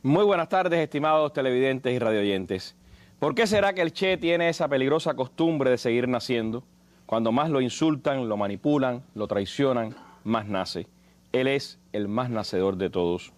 Muy buenas tardes, estimados televidentes y radioyentes. ¿Por qué será que el Che tiene esa peligrosa costumbre de seguir naciendo? Cuando más lo insultan, lo manipulan, lo traicionan, más nace. Él es el más nacedor de todos.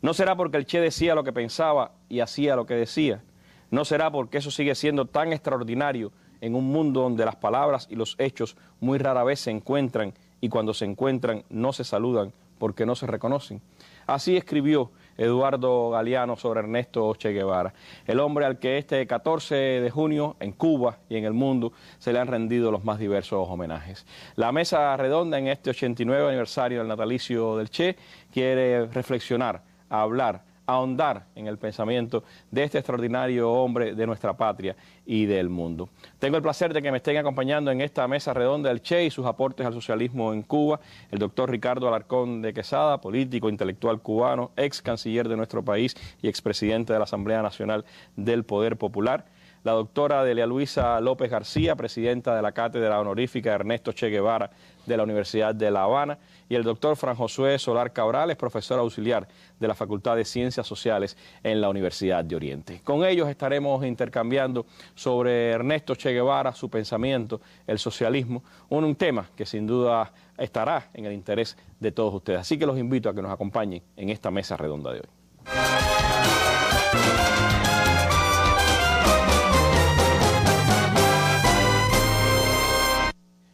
¿No será porque el Che decía lo que pensaba y hacía lo que decía? ¿No será porque eso sigue siendo tan extraordinario en un mundo donde las palabras y los hechos muy rara vez se encuentran y cuando se encuentran no se saludan porque no se reconocen? Así escribió Eduardo Galeano sobre Ernesto Che Guevara, el hombre al que este 14 de junio en Cuba y en el mundo se le han rendido los más diversos homenajes. La mesa redonda en este 89 aniversario del natalicio del Che quiere reflexionar, hablar, ahondar en el pensamiento de este extraordinario hombre de nuestra patria y del mundo. Tengo el placer de que me estén acompañando en esta mesa redonda del Che y sus aportes al socialismo en Cuba, el doctor Ricardo Alarcón de Quesada, político, intelectual cubano, ex canciller de nuestro país y expresidente de la Asamblea Nacional del Poder Popular, la doctora Delia Luisa López García, presidenta de la Cátedra Honorífica Ernesto Che Guevara de la Universidad de La Habana, y el doctor Fran Josué Solar Cabrales, profesor auxiliar de la Facultad de Ciencias Sociales en la Universidad de Oriente. Con ellos estaremos intercambiando sobre Ernesto Che Guevara, su pensamiento, el socialismo, un tema que sin duda estará en el interés de todos ustedes. Así que los invito a que nos acompañen en esta mesa redonda de hoy.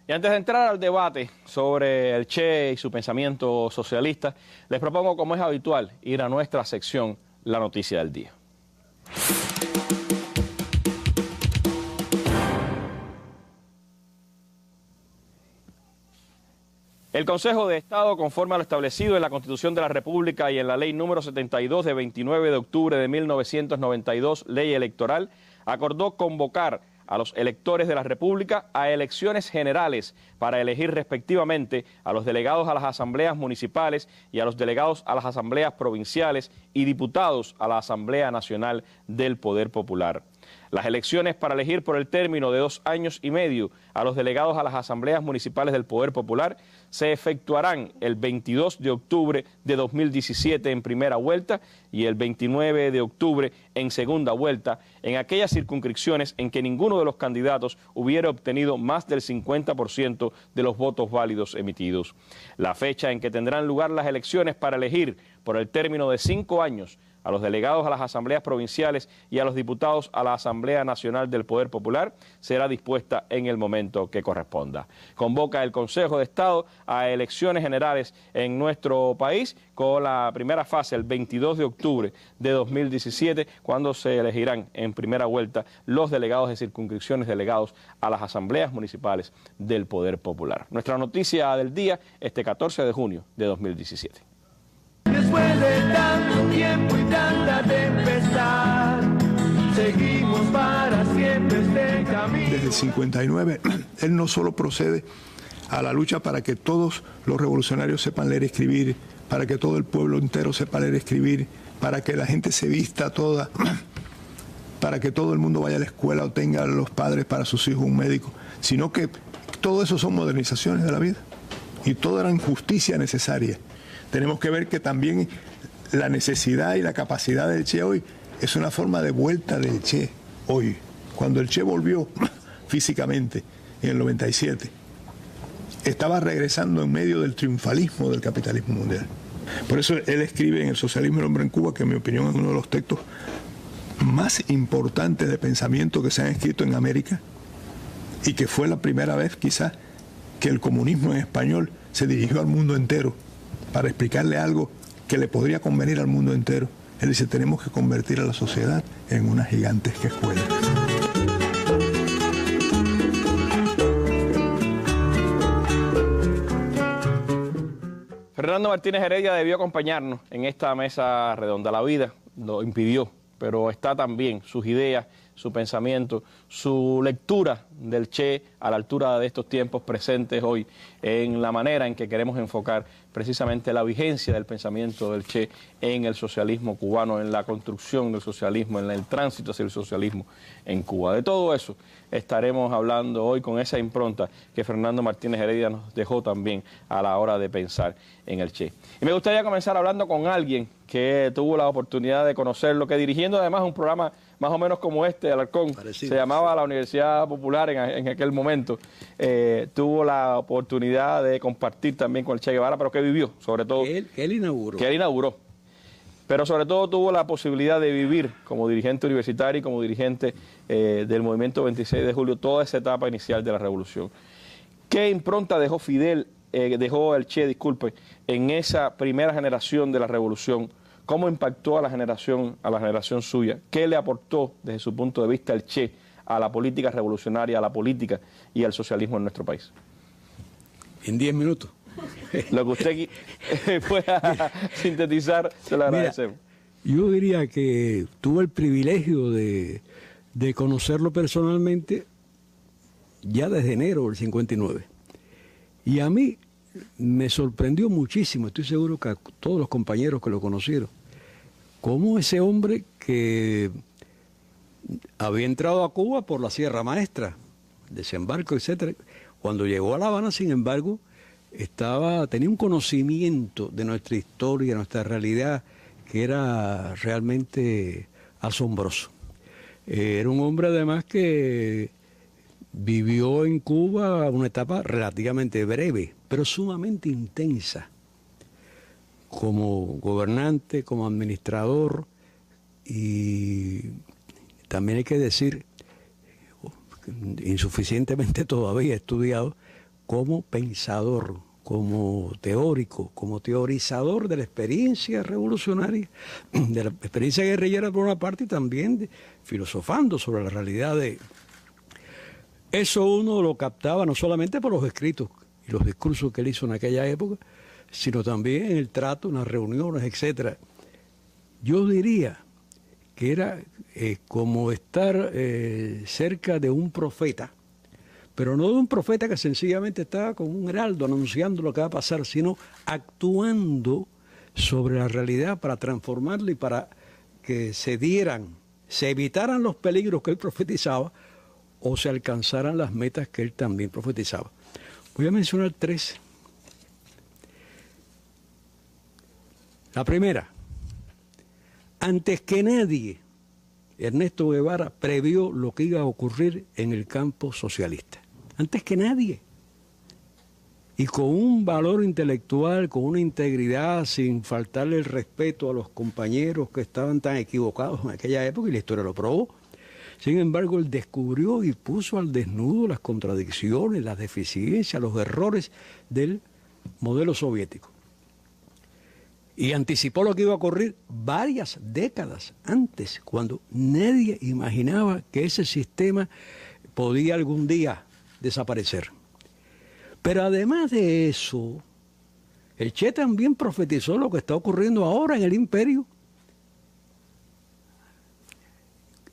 Y antes de entrar al debate sobre el Che y su pensamiento socialista, les propongo, como es habitual, ir a nuestra sección La Noticia del Día. El Consejo de Estado, conforme a lo establecido en la Constitución de la República y en la Ley número 72 de 29 de octubre de 1992, Ley Electoral, acordó convocar a los electores de la República a elecciones generales para elegir respectivamente a los delegados a las asambleas municipales y a los delegados a las asambleas provinciales y diputados a la Asamblea Nacional del Poder Popular. Las elecciones para elegir por el término de 2 años y medio a los delegados a las asambleas municipales del Poder Popular se efectuarán el 22 de octubre de 2017 en primera vuelta y el 29 de octubre en segunda vuelta en aquellas circunscripciones en que ninguno de los candidatos hubiera obtenido más del 50% de los votos válidos emitidos. La fecha en que tendrán lugar las elecciones para elegir por el término de 5 años a los delegados a las asambleas provinciales y a los diputados a la Asamblea Nacional del Poder Popular será dispuesta en el momento que corresponda. Convoca el Consejo de Estado a elecciones generales en nuestro país con la primera fase el 22 de octubre de 2017, cuando se elegirán en primera vuelta los delegados de circunscripciones delegados a las asambleas municipales del Poder Popular. Nuestra noticia del día este 14 de junio de 2017. Después de tanto tiempo y tanta tempestad, seguimos para siempre este camino. Desde el 59, él no solo procede a la lucha para que todos los revolucionarios sepan leer y escribir, para que todo el pueblo entero sepa leer y escribir, para que la gente se vista toda, para que todo el mundo vaya a la escuela o tenga los padres para sus hijos un médico, sino que todo eso son modernizaciones de la vida y todo era justicia necesaria. Tenemos que ver que también la necesidad y la capacidad del Che hoy es una forma de vuelta del Che hoy. Cuando el Che volvió físicamente en el 97, estaba regresando en medio del triunfalismo del capitalismo mundial. Por eso él escribe en El socialismo y el hombre en Cuba, que en mi opinión es uno de los textos más importantes de pensamiento que se han escrito en América y que fue la primera vez quizás que el comunismo en español se dirigió al mundo entero para explicarle algo que le podría convenir al mundo entero. Él dice, tenemos que convertir a la sociedad en una gigantesca escuela. Fernando Martínez Heredia debió acompañarnos en esta mesa redonda. La vida lo impidió, pero está también sus ideas, su pensamiento, su lectura del Che a la altura de estos tiempos presentes hoy, en la manera en que queremos enfocar precisamente la vigencia del pensamiento del Che en el socialismo cubano, en la construcción del socialismo, en el tránsito hacia el socialismo en Cuba. De todo eso estaremos hablando hoy con esa impronta que Fernando Martínez Heredia nos dejó también a la hora de pensar en el Che. Y me gustaría comenzar hablando con alguien que tuvo la oportunidad de conocerlo, que dirigiendo además un programa más o menos como este, Alarcón, se llamaba la Universidad Popular en aquel momento, tuvo la oportunidad de compartir también con el Che Guevara, pero que vivió, sobre todo. Que él inauguró. Que él inauguró. Pero sobre todo tuvo la posibilidad de vivir como dirigente universitario y como dirigente del movimiento 26 de julio, toda esa etapa inicial de la revolución. ¿Qué impronta dejó dejó el Che, disculpe, en esa primera generación de la revolución? ¿Cómo impactó a la generación suya? ¿Qué le aportó desde su punto de vista el Che a la política revolucionaria, a la política y al socialismo en nuestro país? En 10 minutos. Lo que usted pueda sintetizar, se lo agradecemos. Mira, yo diría que tuve el privilegio de conocerlo personalmente ya desde enero del 59. Y a mí me sorprendió muchísimo, estoy seguro que a todos los compañeros que lo conocieron, cómo ese hombre que había entrado a Cuba por la Sierra Maestra, desembarco, etcétera, cuando llegó a La Habana, sin embargo, tenía un conocimiento de nuestra historia, nuestra realidad, que era realmente asombroso. Era un hombre además que vivió en Cuba una etapa relativamente breve, pero sumamente intensa, como gobernante, como administrador, y también hay que decir, insuficientemente todavía estudiado, como pensador, como teórico, como teorizador de la experiencia revolucionaria, de la experiencia guerrillera por una parte, y también filosofando sobre la realidad de... Eso uno lo captaba no solamente por los escritos y los discursos que él hizo en aquella época, sino también en el trato, en las reuniones, etcétera. Yo diría que era como estar cerca de un profeta, pero no de un profeta que sencillamente estaba como un heraldo anunciando lo que va a pasar, sino actuando sobre la realidad para transformarla y para que se evitaran los peligros que él profetizaba o se alcanzaran las metas que él también profetizaba. Voy a mencionar 3. La primera, antes que nadie, Ernesto Guevara previó lo que iba a ocurrir en el campo socialista. Antes que nadie. Y con un valor intelectual, con una integridad, sin faltarle el respeto a los compañeros que estaban tan equivocados en aquella época, y la historia lo probó. Sin embargo, él descubrió y puso al desnudo las contradicciones, las deficiencias, los errores del modelo soviético. Y anticipó lo que iba a ocurrir varias décadas antes, cuando nadie imaginaba que ese sistema podía algún día desaparecer. Pero además de eso, el Che también profetizó lo que está ocurriendo ahora en el imperio.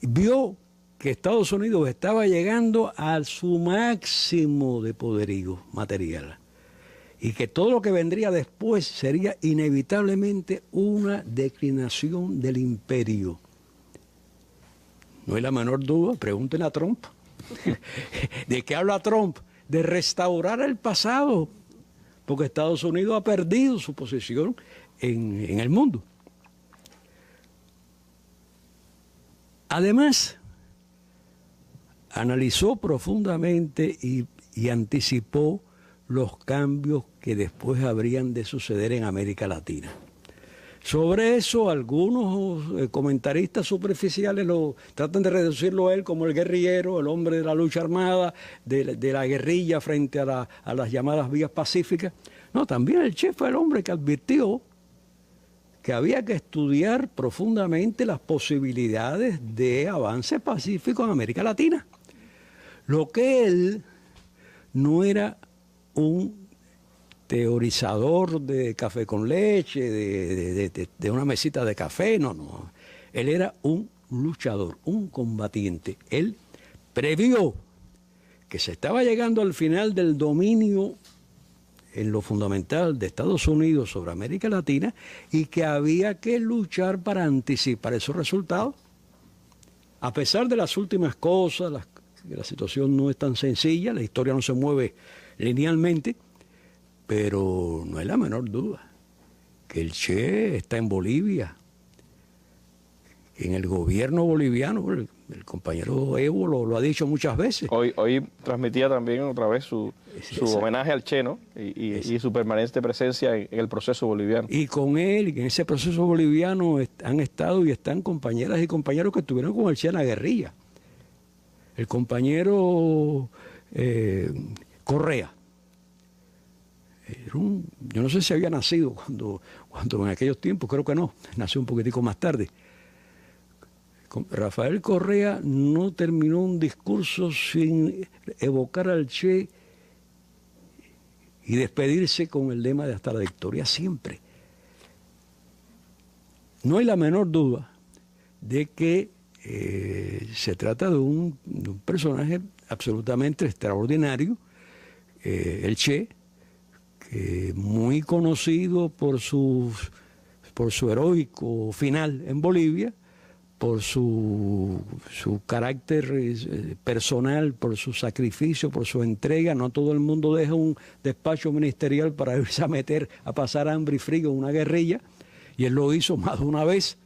Vio que Estados Unidos estaba llegando a su máximo de poderío material y que todo lo que vendría después sería inevitablemente una declinación del imperio. No hay la menor duda, pregúntenle a Trump. ¿De qué habla Trump? De restaurar el pasado, porque Estados Unidos ha perdido su posición en el mundo. Además, analizó profundamente y anticipó los cambios que después habrían de suceder en América Latina. Sobre eso, algunos comentaristas superficiales tratan de reducirlo a él como el guerrillero, el hombre de la lucha armada, de la guerrilla frente a las llamadas vías pacíficas. No, también el Che fue el hombre que advirtió que había que estudiar profundamente las posibilidades de avance pacífico en América Latina. Lo que él no era un teorizador de café con leche, de una mesita de café, no. Él era un luchador, un combatiente. Él previó que se estaba llegando al final del dominio en lo fundamental de Estados Unidos sobre América Latina y que había que luchar para anticipar esos resultados. A pesar de las últimas cosas, la situación no es tan sencilla, la historia no se mueve linealmente, pero no hay la menor duda que el Che está en Bolivia, en el gobierno boliviano. El compañero Evo lo ha dicho muchas veces. Hoy transmitía también otra vez su homenaje al Che, ¿no? Y su permanente presencia en el proceso boliviano. Y con él, en ese proceso boliviano, han estado y están compañeras y compañeros que estuvieron con el Che en la guerrilla. El compañero Correa. Yo no sé si había nacido cuando en aquellos tiempos, creo que no, nació un poquitico más tarde. Rafael Correa no terminó un discurso sin evocar al Che y despedirse con el lema de hasta la victoria siempre. No hay la menor duda de que se trata de un personaje absolutamente extraordinario, el Che, muy conocido por su heroico final en Bolivia, por su carácter personal, por su sacrificio, por su entrega. No todo el mundo deja un despacho ministerial para irse a pasar hambre y frío en una guerrilla, y él lo hizo más de una vez.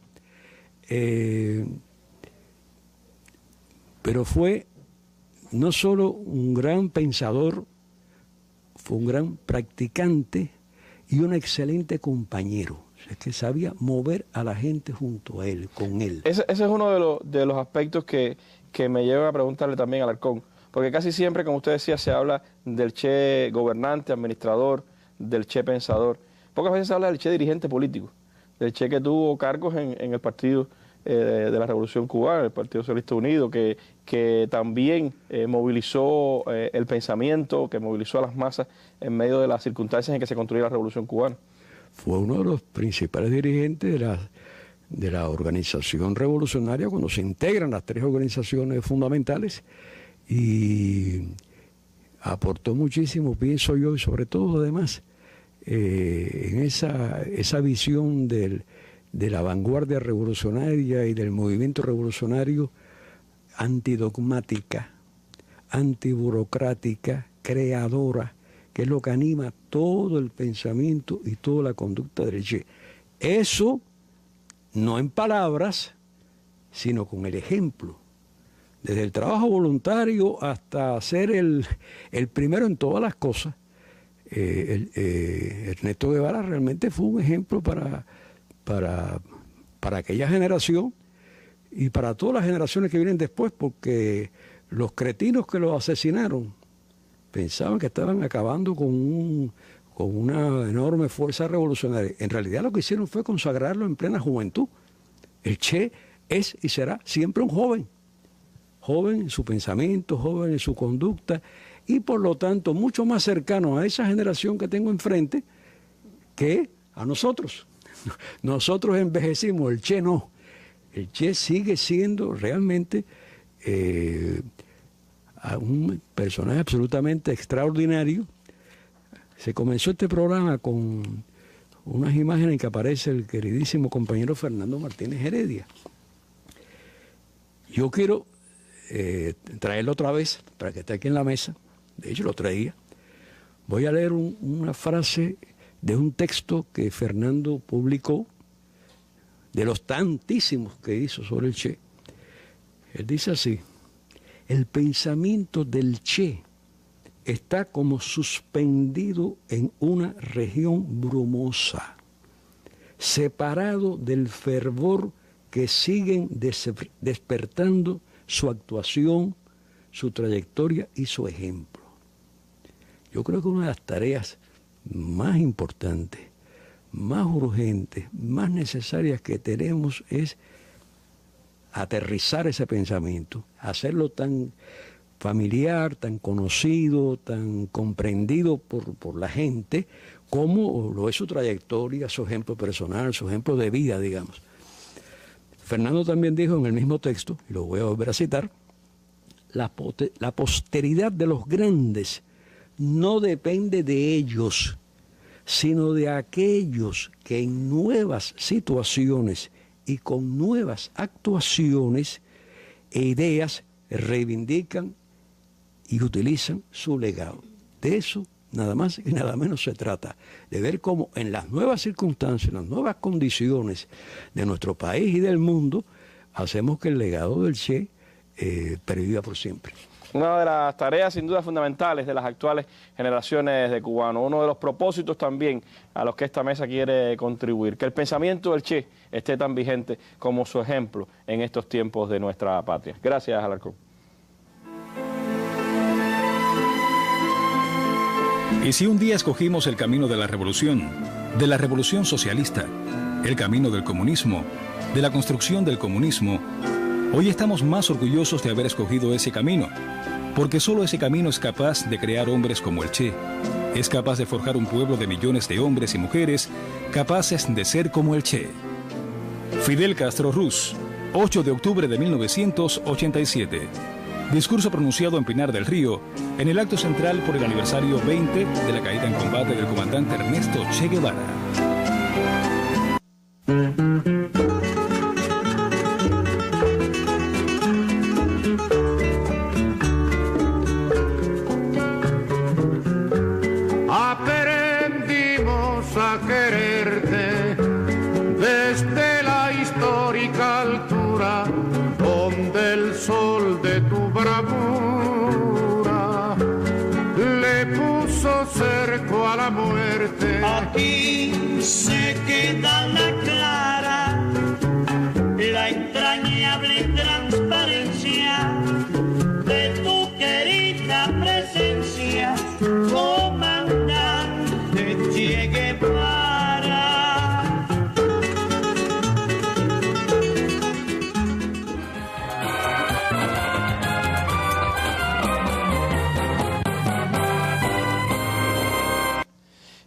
Pero fue no solo un gran pensador, fue un gran practicante y un excelente compañero. Es que sabía mover a la gente junto a él, con él. Ese es uno de los aspectos que me lleva a preguntarle también a Alarcón, porque casi siempre, como usted decía, se habla del Che gobernante, administrador, del Che pensador. Pocas veces se habla del Che dirigente político, del Che que tuvo cargos en el partido de la Revolución Cubana, el Partido Socialista Unido, que también movilizó el pensamiento, que movilizó a las masas en medio de las circunstancias en que se construía la Revolución Cubana. Fue uno de los principales dirigentes de la organización revolucionaria cuando se integran las tres organizaciones fundamentales, y aportó muchísimo, pienso yo, y sobre todo además en esa visión de la vanguardia revolucionaria y del movimiento revolucionario antidogmática, antiburocrática, creadora, que es lo que anima todo el pensamiento y toda la conducta del Che. Eso no en palabras, sino con el ejemplo. Desde el trabajo voluntario hasta ser el primero en todas las cosas. Ernesto Guevara realmente fue un ejemplo para aquella generación y para todas las generaciones que vienen después, porque los cretinos que lo asesinaron pensaban que estaban acabando con una enorme fuerza revolucionaria. En realidad lo que hicieron fue consagrarlo en plena juventud. El Che es y será siempre un joven en su pensamiento, joven en su conducta, y por lo tanto mucho más cercano a esa generación que tengo enfrente que a nosotros. Nosotros envejecimos, el Che no. El Che sigue siendo realmente un personaje absolutamente extraordinario. Se comenzó este programa con unas imágenes en que aparece el queridísimo compañero Fernando Martínez Heredia. Yo quiero traerlo otra vez para que esté aquí en la mesa. De hecho lo traía. Voy a leer una frase de un texto que Fernando publicó, de los tantísimos que hizo sobre el Che. Él dice así: el pensamiento del Che está como suspendido en una región brumosa, separado del fervor que siguen despertando su actuación, su trayectoria y su ejemplo. Yo creo que una de las tareas más importantes, más urgentes, más necesarias que tenemos es aterrizar ese pensamiento, hacerlo tan familiar, tan conocido, tan comprendido por la gente, como lo es su trayectoria, su ejemplo personal, su ejemplo de vida, digamos. Fernando también dijo en el mismo texto, y lo voy a volver a citar, la posteridad de los grandes no depende de ellos, sino de aquellos que en nuevas situaciones y con nuevas actuaciones e ideas reivindican y utilizan su legado. De eso nada más y nada menos se trata, de ver cómo en las nuevas circunstancias, en las nuevas condiciones de nuestro país y del mundo, hacemos que el legado del Che perviva por siempre. Una de las tareas sin duda fundamentales de las actuales generaciones de cubanos, uno de los propósitos también a los que esta mesa quiere contribuir, que el pensamiento del Che esté tan vigente como su ejemplo en estos tiempos de nuestra patria. Gracias, Alarcón. Y si un día escogimos el camino de la revolución socialista, el camino del comunismo, de la construcción del comunismo, hoy estamos más orgullosos de haber escogido ese camino, porque solo ese camino es capaz de crear hombres como el Che, es capaz de forjar un pueblo de millones de hombres y mujeres capaces de ser como el Che. Fidel Castro Ruz, 8 de octubre de 1987. Discurso pronunciado en Pinar del Río, en el acto central por el aniversario 20 de la caída en combate del comandante Ernesto Che Guevara. Aprendimos a quererte desde la histórica altura donde el sol de tu bravura le puso cerco a la muerte. Aquí se queda la clara, la entrañable transparencia de tu querida presencia, comandante Che Guevara.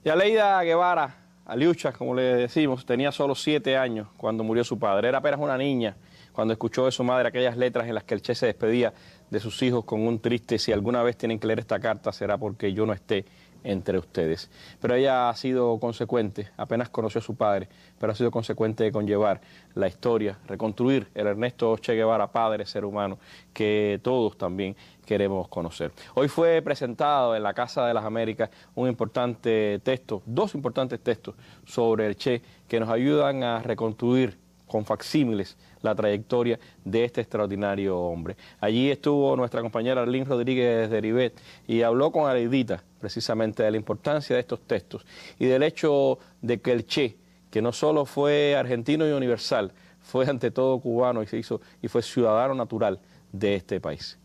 Y Aleida Guevara, Aliucha, como le decimos, tenía solo 7 años cuando murió su padre. Era apenas una niña cuando escuchó de su madre aquellas letras en las que el Che se despedía de sus hijos con un triste: si alguna vez tienen que leer esta carta será porque yo no esté entre ustedes. Pero ella ha sido consecuente, apenas conoció a su padre, pero ha sido consecuente de conllevar la historia, reconstruir el Ernesto Che Guevara, padre, ser humano, que todos también queremos conocer. Hoy fue presentado en la Casa de las Américas un importante texto, 2 importantes textos sobre el Che que nos ayudan a reconstruir con facsímiles la trayectoria de este extraordinario hombre. Allí estuvo nuestra compañera Arlene Rodríguez de Ribet y habló con Aleidita precisamente de la importancia de estos textos y del hecho de que el Che, que no solo fue argentino y universal, fue ante todo cubano y fue ciudadano natural de este país.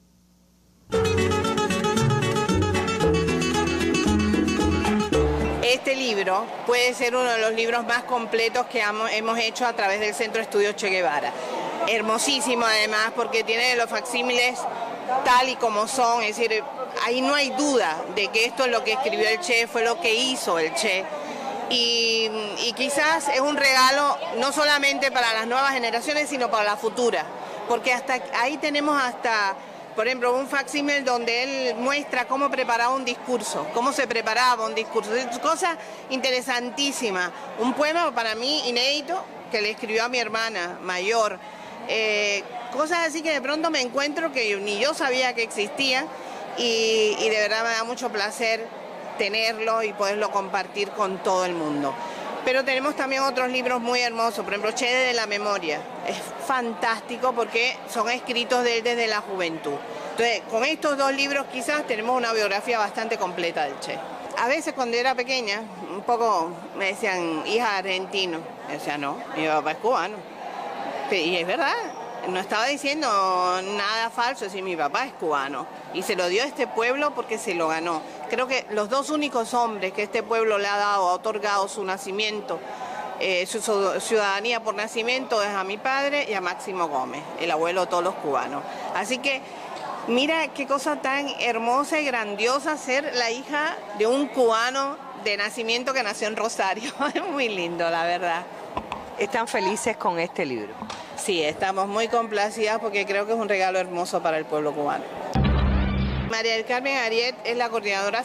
Este libro puede ser uno de los libros más completos que hemos hecho a través del Centro de Estudios Che Guevara. Hermosísimo además porque tiene los facsímiles tal y como son, es decir, ahí no hay duda de que esto es lo que escribió el Che, fue lo que hizo el Che. Y quizás es un regalo no solamente para las nuevas generaciones, sino para la futura, porque hasta ahí tenemos hasta, por ejemplo, un facsímil donde él muestra cómo preparaba un discurso, cómo se preparaba un discurso, cosa interesantísima. Un poema para mí inédito que le escribió a mi hermana mayor, cosas así que de pronto me encuentro que ni yo sabía que existían y de verdad me da mucho placer tenerlo y poderlo compartir con todo el mundo. Pero tenemos también otros libros muy hermosos, por ejemplo, Che de la Memoria. Es fantástico porque son escritos de él desde la juventud. Entonces, con estos 2 libros quizás tenemos una biografía bastante completa del Che. A veces cuando era pequeña, un poco me decían, hija argentino. Yo decía, no, mi papá es cubano. Y es verdad, no estaba diciendo nada falso, es decir, mi papá es cubano. Y se lo dio a este pueblo porque se lo ganó. Creo que los 2 únicos hombres que este pueblo le ha dado, ha otorgado su nacimiento, su ciudadanía por nacimiento, es a mi padre y a Máximo Gómez, el abuelo de todos los cubanos. Así que mira qué cosa tan hermosa y grandiosa ser la hija de un cubano de nacimiento que nació en Rosario. Es muy lindo, la verdad. ¿Están felices con este libro? Sí, estamos muy complacidas porque creo que es un regalo hermoso para el pueblo cubano. María del Carmen Ariet es la coordinadora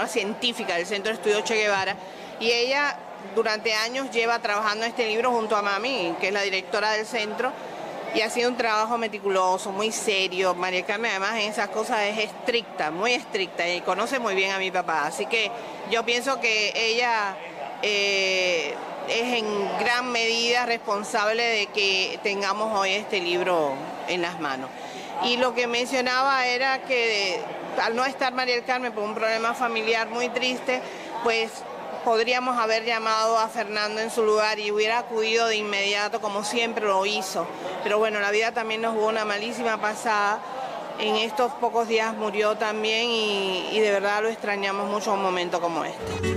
científica del Centro de Estudios Che Guevara y ella durante años lleva trabajando este libro junto a Mami, que es la directora del centro, y ha sido un trabajo meticuloso, muy serio. María del Carmen además en esas cosas es estricta, muy estricta y conoce muy bien a mi papá, así que yo pienso que ella es en gran medida responsable de que tengamos hoy este libro en las manos. Y lo que mencionaba era que al no estar María del Carmen por un problema familiar muy triste, pues podríamos haber llamado a Fernando en su lugar y hubiera acudido de inmediato como siempre lo hizo. Pero bueno, la vida también nos jugó una malísima pasada. En estos pocos días murió también y de verdad lo extrañamos mucho en un momento como este.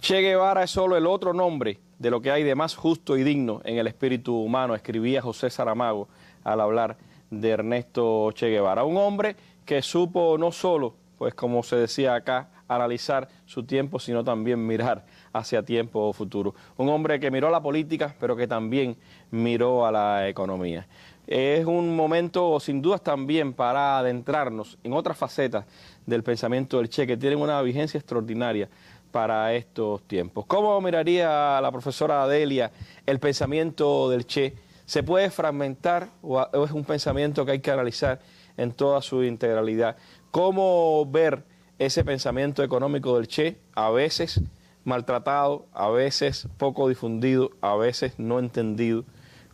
Che Guevara es solo el otro nombre de lo que hay de más justo y digno en el espíritu humano, escribía José Saramago al hablar de Ernesto Che Guevara. Un hombre que supo no solo, pues como se decía acá, analizar su tiempo, sino también mirar hacia tiempo futuro. Un hombre que miró a la política, pero que también miró a la economía. Es un momento, sin dudas, también para adentrarnos en otras facetas del pensamiento del Che, que tienen una vigencia extraordinaria para estos tiempos. ¿Cómo miraría la profesora Adelia el pensamiento del Che? ¿Se puede fragmentar o es un pensamiento que hay que analizar en toda su integralidad? ¿Cómo ver ese pensamiento económico del Che, a veces maltratado, a veces poco difundido, a veces no entendido?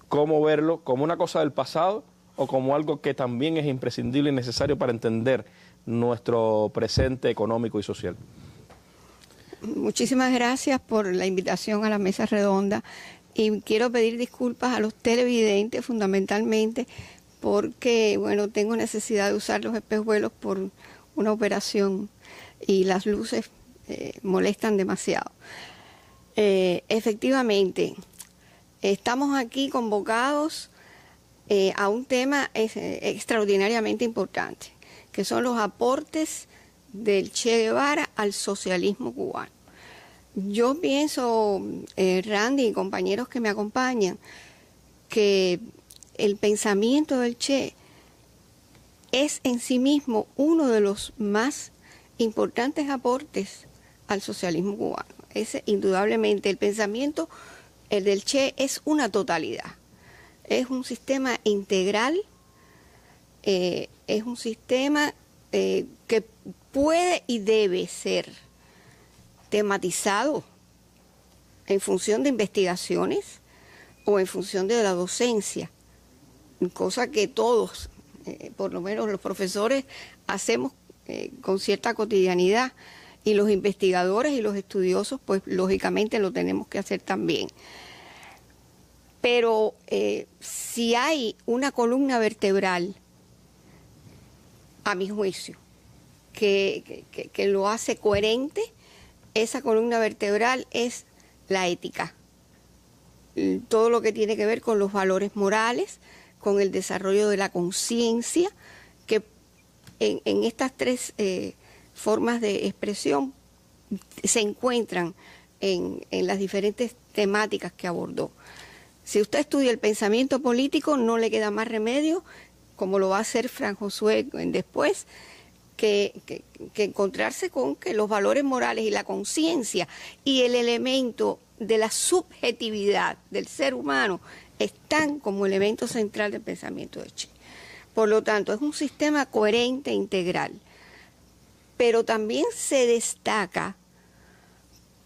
¿Cómo verlo como una cosa del pasado o como algo que también es imprescindible y necesario para entender nuestro presente económico y social? Muchísimas gracias por la invitación a la mesa redonda y quiero pedir disculpas a los televidentes fundamentalmente porque, bueno, tengo necesidad de usar los espejuelos por una operación y las luces molestan demasiado. Efectivamente, estamos aquí convocados a un tema extraordinariamente importante, que son los aportes del Che Guevara al socialismo cubano. Yo pienso, Randy y compañeros que me acompañan, que el pensamiento del Che es en sí mismo uno de los más importantes aportes al socialismo cubano. Es indudablemente el pensamiento del Che es una totalidad, es un sistema integral, es un sistema que puede y debe ser tematizado en función de investigaciones o en función de la docencia, cosa que todos, por lo menos los profesores, hacemos con cierta cotidianidad y los investigadores y los estudiosos, pues lógicamente lo tenemos que hacer también. Pero si hay una columna vertebral, a mi juicio, que lo hace coherente, esa columna vertebral es la ética. Todo lo que tiene que ver con los valores morales, con el desarrollo de la conciencia, que en estas tres formas de expresión se encuentran en las diferentes temáticas que abordó. Si usted estudia el pensamiento político, no le queda más remedio, como lo va a hacer Fran Josué después, que encontrarse con que los valores morales y la conciencia y el elemento de la subjetividad del ser humano están como elemento central del pensamiento de Che. Por lo tanto, es un sistema coherente e integral, pero también se destaca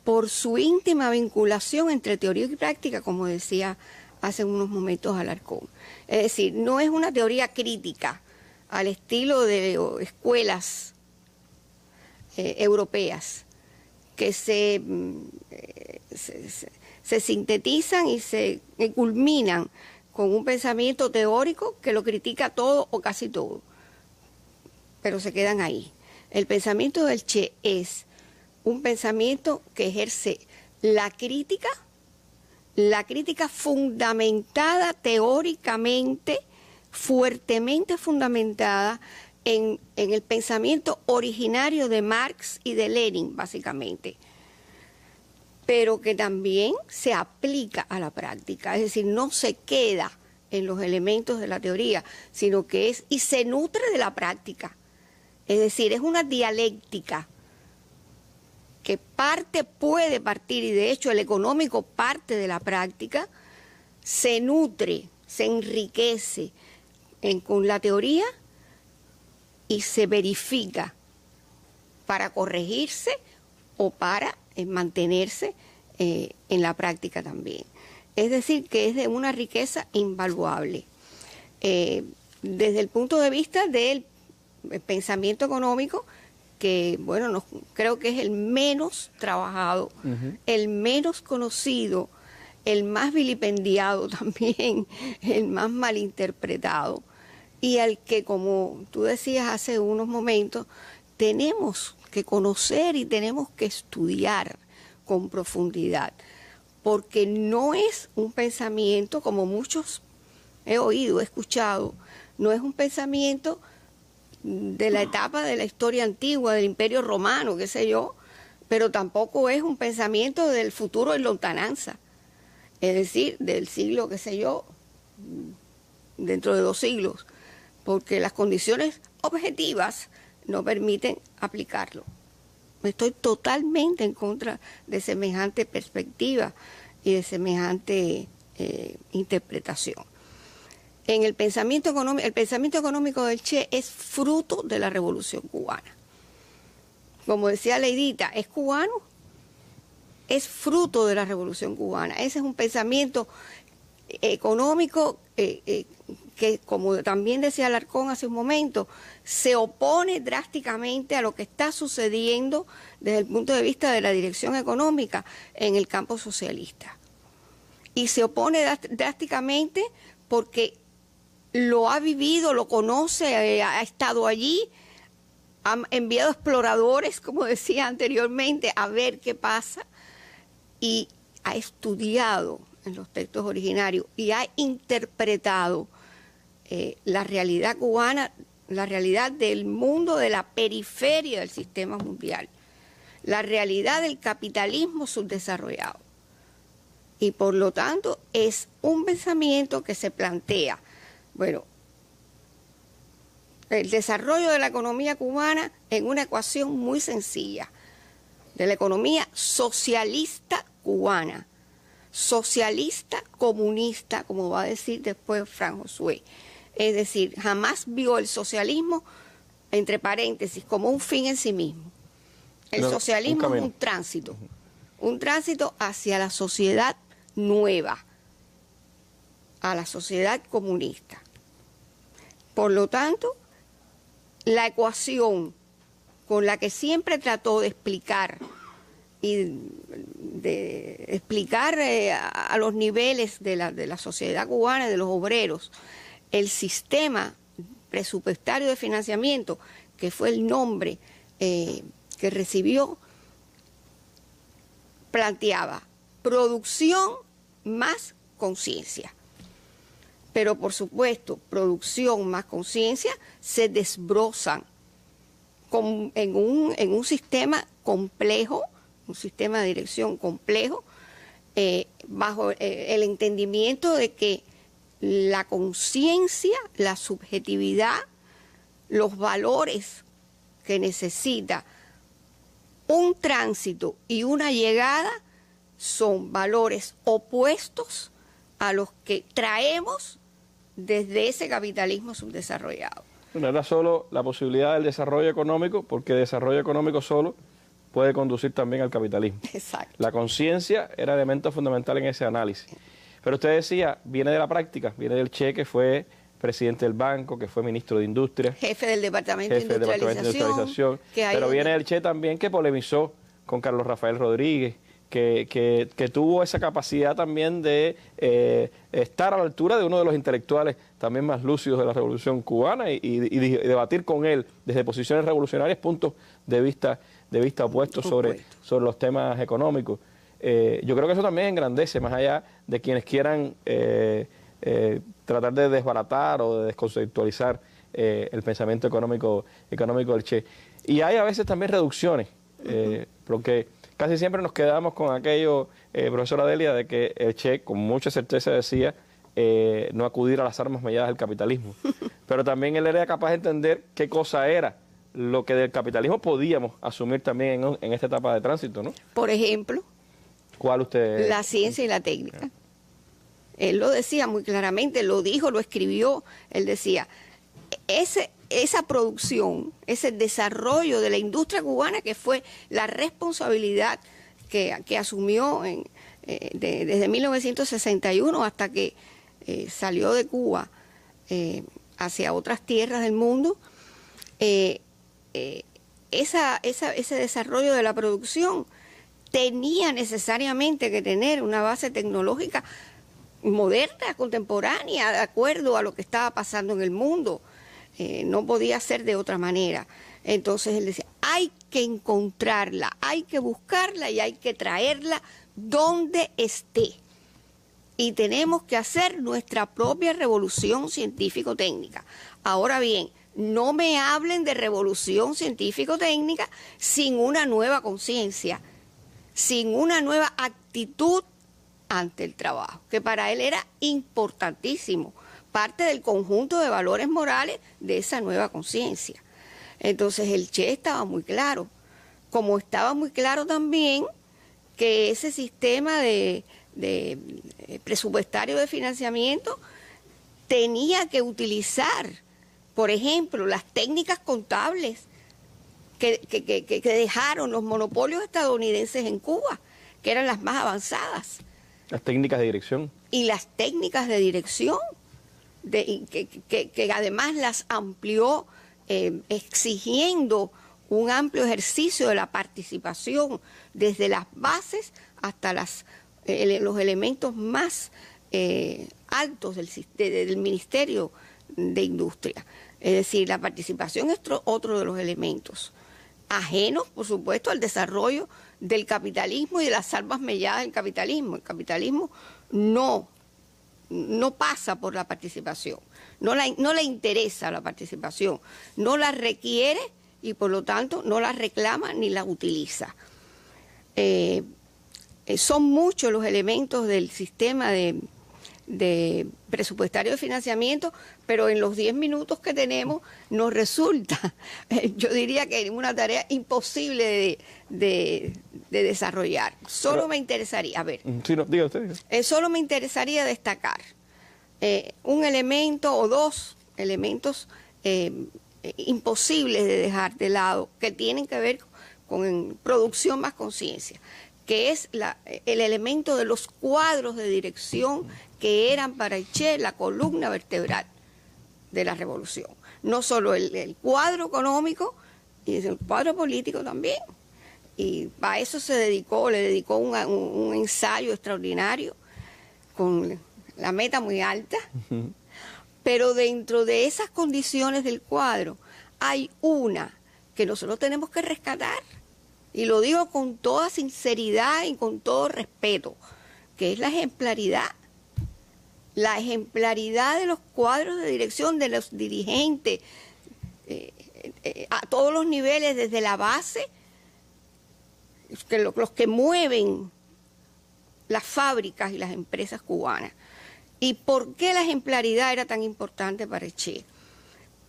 por su íntima vinculación entre teoría y práctica, como decía hace unos momentos Alarcón. Es decir, no es una teoría crítica al estilo de escuelas europeas que se sintetizan y se culminan con un pensamiento teórico que lo critica todo o casi todo, pero se quedan ahí. El pensamiento del Che es un pensamiento que ejerce la crítica la crítica fundamentada teóricamente, fuertemente fundamentada en el pensamiento originario de Marx y de Lenin, básicamente, pero que también se aplica a la práctica, es decir, no se queda en los elementos de la teoría, sino que es, y se nutre de la práctica, es decir, es una dialéctica que puede partir, y de hecho el económico parte de la práctica, se nutre, se enriquece con la teoría y se verifica para corregirse o para mantenerse en la práctica también. Es decir, que es de una riqueza invaluable. Desde el punto de vista del pensamiento económico, que bueno, creo que es el menos trabajado, el menos conocido, el más vilipendiado también, el más malinterpretado, y al que, como tú decías hace unos momentos, tenemos que conocer y tenemos que estudiar con profundidad, porque no es un pensamiento, como muchos he oído, he escuchado, no es un pensamiento de la etapa de la historia antigua, del Imperio Romano, qué sé yo, pero tampoco es un pensamiento del futuro en lontananza, es decir, del siglo, qué sé yo, dentro de 2 siglos, porque las condiciones objetivas no permiten aplicarlo. Estoy totalmente en contra de semejante perspectiva y de semejante interpretación. En el pensamiento económico del Che es fruto de la Revolución Cubana. Como decía Leidita, es cubano, es fruto de la Revolución Cubana. Ese es un pensamiento económico que, como también decía Alarcón hace un momento, se opone drásticamente a lo que está sucediendo desde el punto de vista de la dirección económica en el campo socialista. Y se opone drásticamente porque lo ha vivido, lo conoce, ha estado allí, ha enviado exploradores, como decía anteriormente, a ver qué pasa, y ha estudiado en los textos originarios y ha interpretado la realidad cubana, la realidad del mundo de la periferia del sistema mundial, la realidad del capitalismo subdesarrollado. Y por lo tanto es un pensamiento que se plantea, bueno, el desarrollo de la economía cubana en una ecuación muy sencilla, de la economía socialista cubana, socialista comunista, como va a decir después Fran Josué. Es decir, jamás vio el socialismo, entre paréntesis, como un fin en sí mismo. El socialismo es un tránsito hacia la sociedad nueva, a la sociedad comunista. Por lo tanto, la ecuación con la que siempre trató de explicar a los niveles de la sociedad cubana, de los obreros, el sistema presupuestario de financiamiento, que fue el nombre que recibió, planteaba producción más conciencia. Pero por supuesto, producción más conciencia se desbrozan en un sistema complejo, un sistema de dirección complejo, bajo el entendimiento de que la conciencia, la subjetividad, los valores que necesita un tránsito y una llegada son valores opuestos a los que traemos desde ese capitalismo subdesarrollado. No era solo la posibilidad del desarrollo económico, porque desarrollo económico solo puede conducir también al capitalismo. Exacto. La conciencia era elemento fundamental en ese análisis. Pero usted decía, viene de la práctica, viene del Che, que fue presidente del banco, que fue ministro de Industria. Jefe del Departamento de Industrialización. Pero viene del Che también, que polemizó con Carlos Rafael Rodríguez, que tuvo esa capacidad también de estar a la altura de uno de los intelectuales también más lúcidos de la Revolución Cubana y debatir con él desde posiciones revolucionarias puntos de vista opuestos sobre los temas económicos. yo creo que eso también engrandece, más allá de quienes quieran tratar de desbaratar o de desconceptualizar el pensamiento económico del Che. Y hay a veces también reducciones, porque casi siempre nos quedamos con aquello, profesora Delia, de que el Che con mucha certeza decía no acudir a las armas mediadas del capitalismo. Pero también él era capaz de entender qué cosa era lo que del capitalismo podíamos asumir también en esta etapa de tránsito, ¿no? Por ejemplo, ¿cuál usted? La ciencia y la técnica. Él lo decía muy claramente, lo dijo, lo escribió. Él decía, esa producción, ese desarrollo de la industria cubana, que fue la responsabilidad que asumió desde 1961 hasta que salió de Cuba hacia otras tierras del mundo, ese desarrollo de la producción tenía necesariamente que tener una base tecnológica moderna, contemporánea, de acuerdo a lo que estaba pasando en el mundo. No podía ser de otra manera. Entonces él decía, hay que encontrarla, hay que buscarla y hay que traerla donde esté. Y tenemos que hacer nuestra propia revolución científico-técnica. Ahora bien, no me hablen de revolución científico-técnica sin una nueva conciencia, sin una nueva actitud ante el trabajo, que para él era importantísimo, parte del conjunto de valores morales de esa nueva conciencia. Entonces el Che estaba muy claro, como estaba muy claro también que ese sistema de presupuestario de financiamiento tenía que utilizar, por ejemplo, las técnicas contables que dejaron los monopolios estadounidenses en Cuba, que eran las más avanzadas. Las técnicas de dirección. Y las técnicas de dirección, que además las amplió exigiendo un amplio ejercicio de la participación desde las bases hasta los elementos más altos del Ministerio de Industria. Es decir, la participación es otro de los elementos, ajenos, por supuesto, al desarrollo del capitalismo y de las armas mediadas del capitalismo. El capitalismo no pasa por la participación, no le interesa la participación, no la requiere y por lo tanto no la reclama ni la utiliza. Son muchos los elementos del sistema de presupuestario de financiamiento, pero en los 10 minutos que tenemos nos resulta, yo diría que es una tarea imposible de desarrollar. Solo me interesaría, a ver, sí, no, diga usted. Solo me interesaría destacar un elemento o dos elementos imposibles de dejar de lado, que tienen que ver con producción más conciencia, que es el elemento de los cuadros de dirección que eran para el Che la columna vertebral de la revolución. No solo el cuadro económico, y el cuadro político también. Y a eso le dedicó un ensayo extraordinario, con la meta muy alta. Pero dentro de esas condiciones del cuadro hay una que nosotros tenemos que rescatar, y lo digo con toda sinceridad y con todo respeto, que es la ejemplaridad. La ejemplaridad de los cuadros de dirección de los dirigentes a todos los niveles, desde la base, los que mueven las fábricas y las empresas cubanas. ¿Y por qué la ejemplaridad era tan importante para el Che?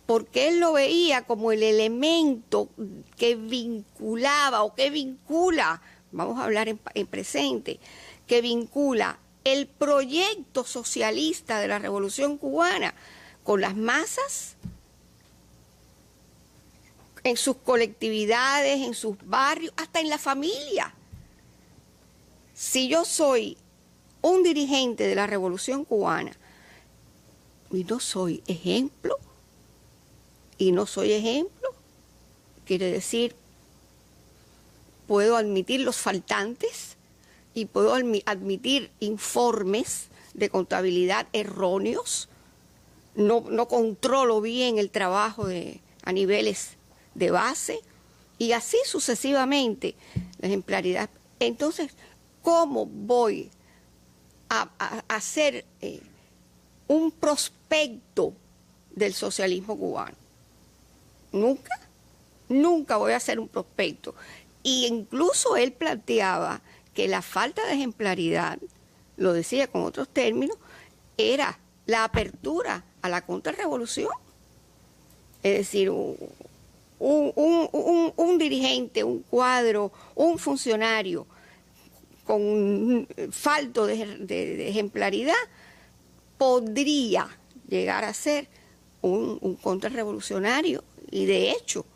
Porque él lo veía como el elemento que vinculaba o que vincula, vamos a hablar en presente, que vincula el proyecto socialista de la Revolución Cubana con las masas, en sus colectividades, en sus barrios, hasta en la familia. Si yo soy un dirigente de la Revolución Cubana y no soy ejemplo, quiere decir, puedo admitir los faltantes y puedo admitir informes de contabilidad erróneos, no controlo bien el trabajo a niveles de base, y así sucesivamente, la ejemplaridad. Entonces, ¿cómo voy a hacer un prospecto del socialismo cubano? Nunca voy a hacer un prospecto. Y incluso él planteaba que la falta de ejemplaridad, lo decía con otros términos, era la apertura a la contrarrevolución. Es decir, un dirigente, un cuadro, un funcionario con falto de ejemplaridad podría llegar a ser un contrarrevolucionario, y de hecho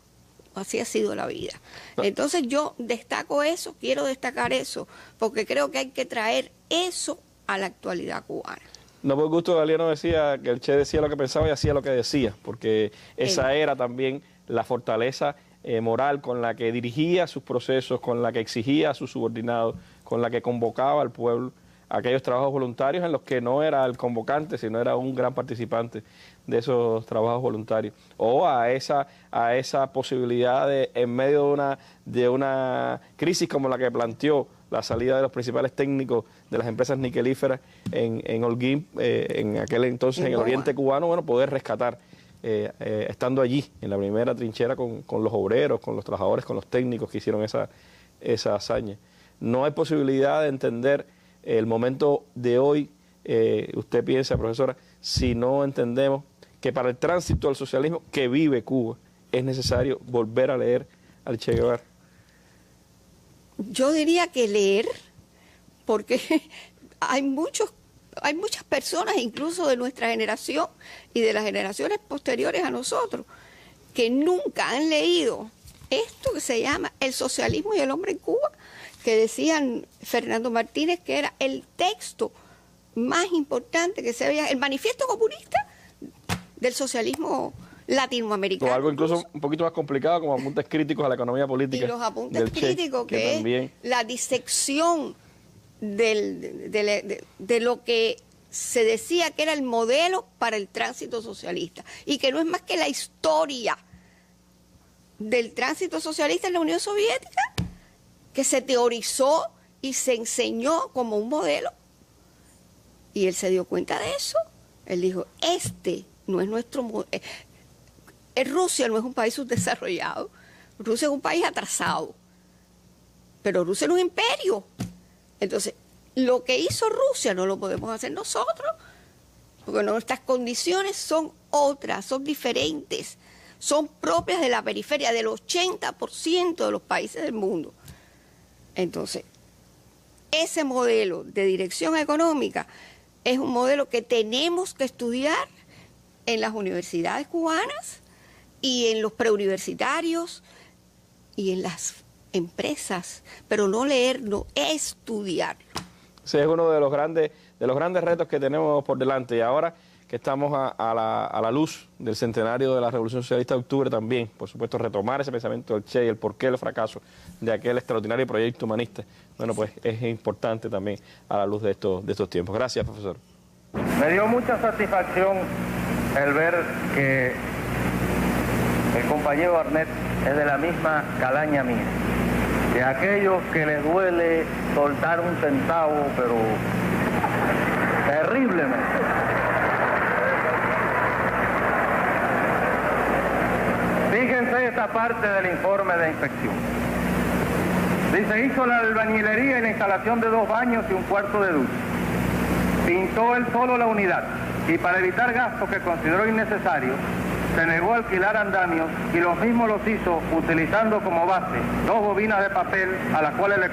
así ha sido la vida. Entonces yo destaco eso, quiero destacar eso, porque creo que hay que traer eso a la actualidad cubana. No por gusto Galiano decía que el Che decía lo que pensaba y hacía lo que decía, porque esa era también la fortaleza moral con la que dirigía sus procesos, con la que exigía a sus subordinados, con la que convocaba al pueblo a aquellos trabajos voluntarios en los que no era el convocante, sino era un gran participante de esos trabajos voluntarios, o a esa posibilidad de, en medio de una crisis como la que planteó la salida de los principales técnicos de las empresas niquelíferas en Holguín, en aquel entonces en el oriente cubano, bueno, poder rescatar, estando allí en la primera trinchera con los obreros, con los trabajadores, con los técnicos que hicieron esa hazaña. No hay posibilidad de entender el momento de hoy, usted piensa, profesora, si no entendemos que para el tránsito al socialismo que vive Cuba es necesario volver a leer al Che Guevara. Yo diría que leer, porque hay muchas personas, incluso de nuestra generación y de las generaciones posteriores a nosotros, que nunca han leído esto que se llama El socialismo y el hombre en Cuba, que decían Fernando Martínez que era el texto más importante que se había, el manifiesto comunista del socialismo latinoamericano. O algo incluso un poquito más complicado, como apuntes críticos a la economía política. Y los apuntes críticos, que es la disección de lo que se decía que era el modelo para el tránsito socialista, y que no es más que la historia del tránsito socialista en la Unión Soviética, que se teorizó y se enseñó como un modelo. Y él se dio cuenta de eso. Él dijo, este no es nuestro modelo. Rusia no es un país subdesarrollado. Rusia es un país atrasado. Pero Rusia no es un imperio. Entonces, lo que hizo Rusia no lo podemos hacer nosotros, porque nuestras condiciones son otras, son diferentes, son propias de la periferia, del 80% de los países del mundo. Entonces, ese modelo de dirección económica es un modelo que tenemos que estudiar en las universidades cubanas y en los preuniversitarios y en las empresas, pero no leerlo, estudiarlo. Ese es uno de los grandes retos que tenemos por delante, y ahora que estamos a la luz del centenario de la Revolución Socialista de Octubre también, por supuesto, retomar ese pensamiento del Che y el porqué del fracaso de aquel extraordinario proyecto humanista, bueno, pues es importante también a la luz de estos tiempos. Gracias, profesor. Me dio mucha satisfacción el ver que el compañero Arnett es de la misma calaña mía, de aquellos que les duele soltar un centavo, pero terriblemente. Fíjense esta parte del informe de inspección. Dice, hizo la albañilería y la instalación de 2 baños y un cuarto de ducha. Pintó él solo la unidad y para evitar gastos que consideró innecesarios, se negó a alquilar andamios y los mismos los hizo utilizando como base 2 bobinas de papel a las cuales le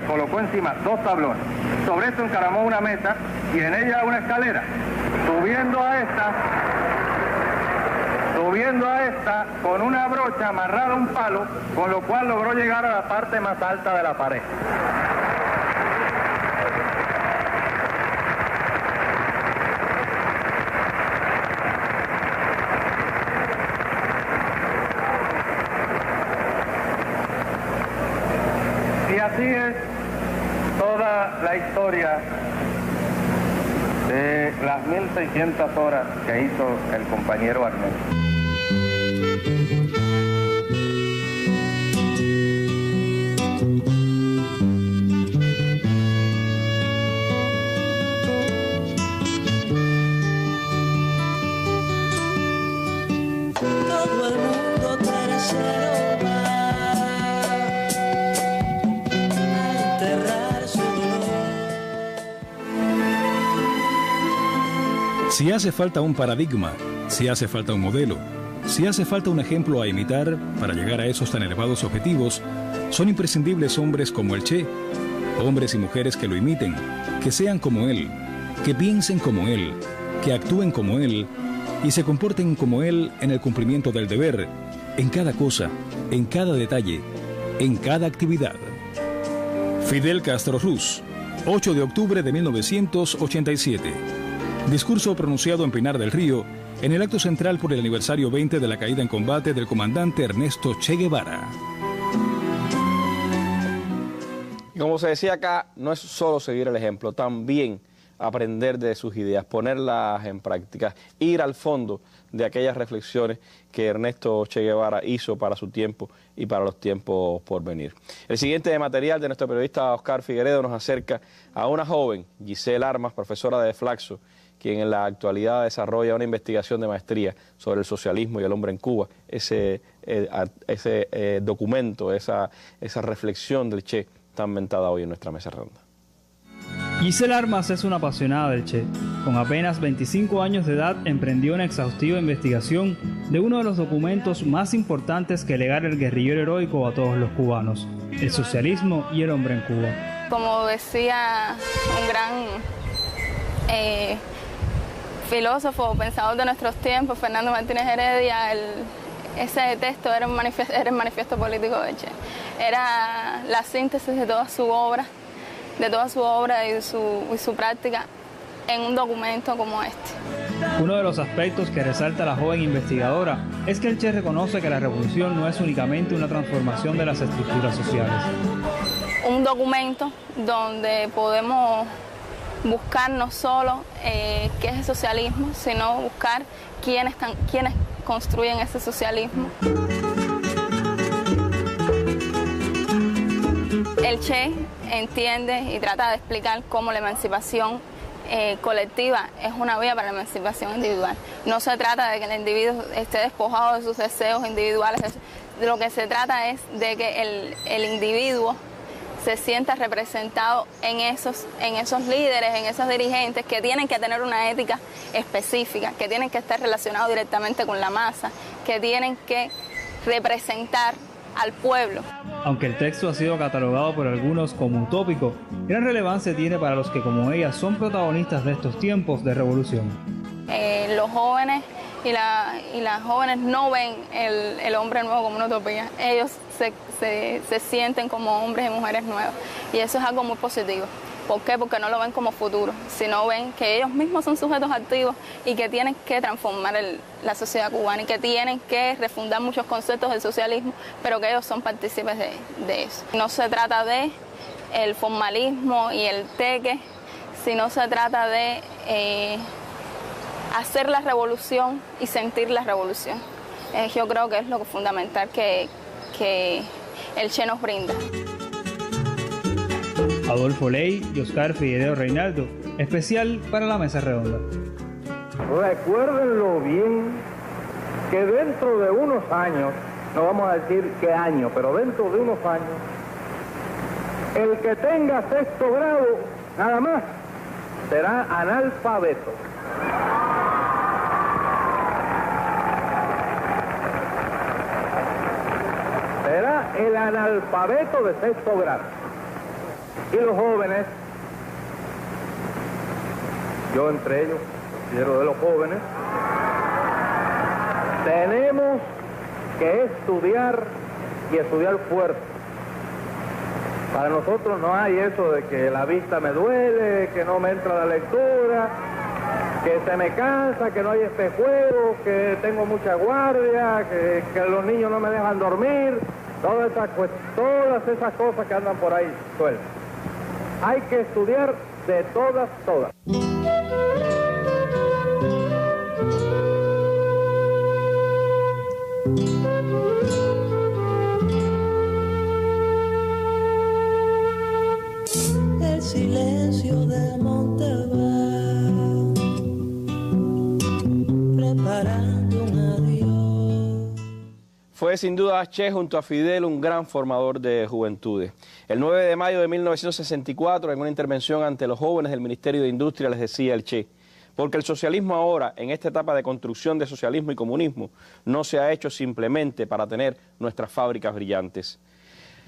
colocó encima 2 tablones. Sobre esto encaramó una mesa y en ella una escalera. Subiendo a esta con una brocha amarrada a un palo, con lo cual logró llegar a la parte más alta de la pared. Y así es toda la historia de las 1600 horas que hizo el compañero Arnett. se lo va a enterrar su dolor. Si hace falta un paradigma, si hace falta un modelo, si hace falta un ejemplo a imitar para llegar a esos tan elevados objetivos, son imprescindibles hombres como el Che, hombres y mujeres que lo imiten, que sean como él, que piensen como él, que actúen como él y se comporten como él en el cumplimiento del deber, en cada cosa, en cada detalle, en cada actividad. Fidel Castro Ruz, 8 de octubre de 1987. Discurso pronunciado en Pinar del Río, en el acto central por el aniversario 20 de la caída en combate del comandante Ernesto Che Guevara. Y como se decía acá, no es solo seguir el ejemplo, también aprender de sus ideas, ponerlas en práctica, ir al fondo de aquellas reflexiones que Ernesto Che Guevara hizo para su tiempo y para los tiempos por venir. El siguiente material de nuestro periodista Oscar Figueredo nos acerca a una joven, Giselle Armas, profesora de Flaxo, quien en la actualidad desarrolla una investigación de maestría sobre el socialismo y el hombre en Cuba. Ese documento, esa reflexión del Che está ambientada hoy en nuestra mesa redonda. Giselle Armas es una apasionada del Che. Con apenas 25 años de edad emprendió una exhaustiva investigación de uno de los documentos más importantes que legara el guerrillero heroico a todos los cubanos, el socialismo y el hombre en Cuba. Como decía un gran filósofo, pensador de nuestros tiempos, Fernando Martínez Heredia, ese texto era el manifiesto político de Che. Era la síntesis de toda su obra y su práctica en un documento como este. Uno de los aspectos que resalta la joven investigadora es que el Che reconoce que la revolución no es únicamente una transformación de las estructuras sociales. Un documento donde podemos buscar no solo qué es el socialismo, sino buscar quiénes construyen ese socialismo. El Che entiende y trata de explicar cómo la emancipación colectiva es una vía para la emancipación individual. No se trata de que el individuo esté despojado de sus deseos individuales, de lo que se trata es de que el individuo se sienta representado en esos líderes, en esos dirigentes que tienen que tener una ética específica, que tienen que estar relacionados directamente con la masa, que tienen que representar al pueblo. Aunque el texto ha sido catalogado por algunos como utópico, gran relevancia tiene para los que como ella son protagonistas de estos tiempos de revolución. Los jóvenes y las jóvenes no ven el hombre nuevo como una utopía. Ellos se sienten como hombres y mujeres nuevos y eso es algo muy positivo. ¿Por qué? Porque no lo ven como futuro, sino ven que ellos mismos son sujetos activos y que tienen que transformar la sociedad cubana y que tienen que refundar muchos conceptos del socialismo, pero que ellos son partícipes de eso. No se trata de el formalismo y el teque, sino se trata de hacer la revolución y sentir la revolución. Yo creo que es lo fundamental que el Che nos brinda. Adolfo Ley y Oscar Figueredo Reinaldo, especial para la Mesa Redonda. Recuérdenlo bien, que dentro de unos años, no vamos a decir qué año, pero dentro de unos años, el que tenga 6º grado, nada más, será analfabeto. Será el analfabeto de 6º grado. Y los jóvenes, yo entre ellos, considero de los jóvenes, tenemos que estudiar y estudiar fuerte. Para nosotros no hay eso de que la vista me duele, que no me entra la lectura, que se me cansa, que no hay espejuelos, que tengo mucha guardia, que los niños no me dejan dormir, todas esas cosas que andan por ahí sueltas. Hay que estudiar de todas. El silencio de Montevideo, preparando un adiós. Fue sin duda Che junto a Fidel un gran formador de juventudes. El 9 de mayo de 1964, en una intervención ante los jóvenes del Ministerio de Industria, les decía el Che: porque el socialismo ahora, en esta etapa de construcción de socialismo y comunismo, no se ha hecho simplemente para tener nuestras fábricas brillantes.